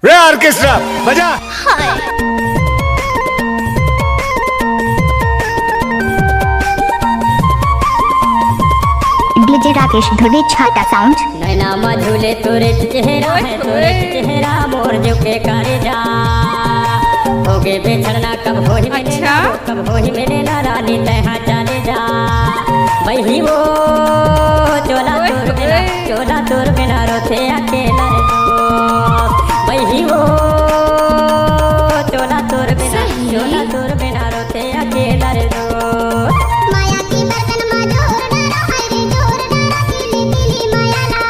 रे ऑर्केस्ट्रा बजा। डीजे राकेश धुरी छाता साउंड। नैना मधुले तोरे चेहरा है तोरे चेहरा मोर जो के करे जा होगे बेछड़ना कब होई मिलना कब होई मिलना रानी तहा चले जा वही वो चोला तोर बिना रोते अकेला रे दोस्त वही वो चोला तोर बिना रोते अकेला रे दोस्त माया की बर्तन में जोर डाला है रे जोर डाला पीली पीली माया ला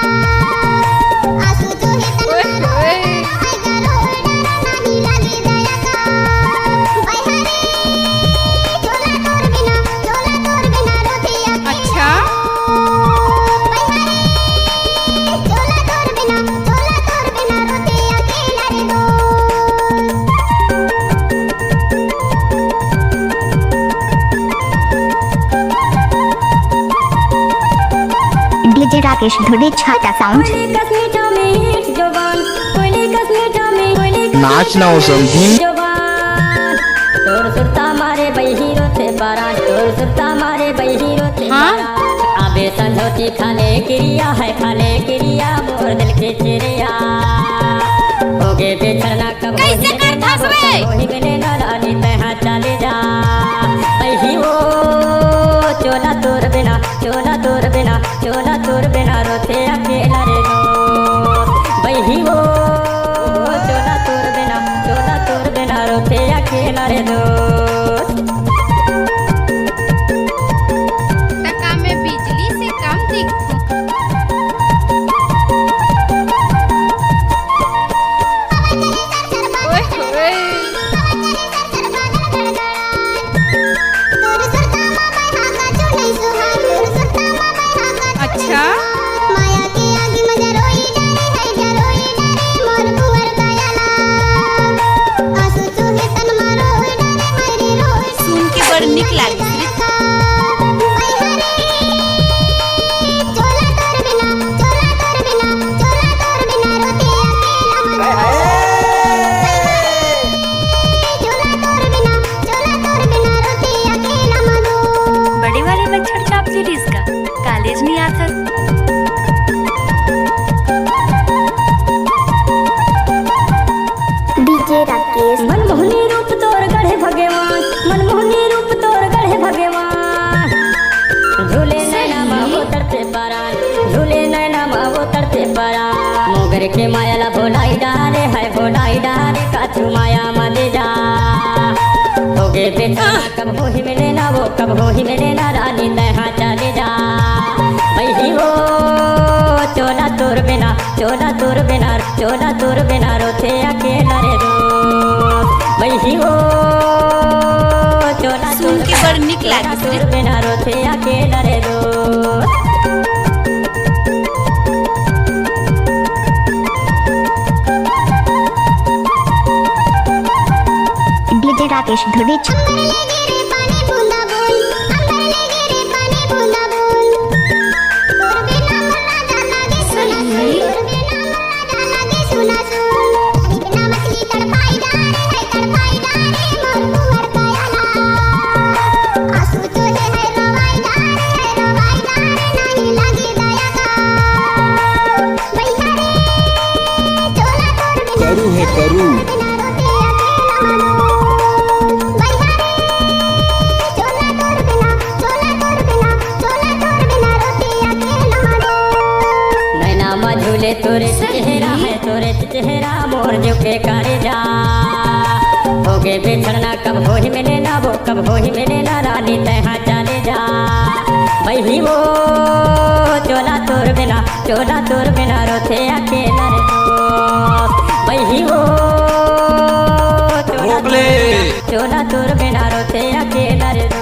आंसू जो है तन में रोए है गरोर डाला नहीं लगी दया का भाई हरे चोला तोर बिना रोते अकेला। अच्छा भाई हरे चोला तोर बिना रोते अकेला रे डीजे राकेश धुरी छाता साउंड। नाचना हो समझी तोर सुरता मारे बहिरो थे बारा तोर सुरता मारे बहिरो थे आबे संधोती खाले क्रिया मोर दिल के चिड़िया होगे बेछड़ना कब होई मिले ना रानी तहा चले जा बही वो चोला तोर बिना रोते अकेला रे दोस्त बही वो चोला तोर बिना रोते अकेला रे दोस्त। टका में बिजली से कम दिखूं। ओए होए अच्छा माया की आगी में जरोई डरे मोर कुंवर दयाला आंसू चूहे तन में रोई डरे मेरी रोई सुन के बड़ निक लागी चोला तोर बिना रोते अकेला रोते अकेला मधु। बड़े वाले बच्चड़ चाप सीरीज का कॉलेज नहीं आता। डीजे राकेश मनमोहनी रूप तोर गढ़े भगवान झूले नैना मावो तड़ते पारा मोगर के मायाला भोलाई डाले काछू माया मदे जा होगे बेचारा कब होही मिले ना रानी तहा चले जा वही वो चोला तोर बिना रोते अकेला रे दोस्त वही वो चोला सुन के बड़ निक लागी तोर बिना रोते अकेला रे दोस्त। डीजे राकेश धुरी करू है करू नैना मधुले तोरे चेहरा मोर जो के करे जा होगे बेछड़ना कब होई मिले ना रानी तहा चले जा वही वो चोला तोर बिना रोते अकेला रे दोस्त वही वो चोला तोर बिना रोते अकेला रे दोस्त।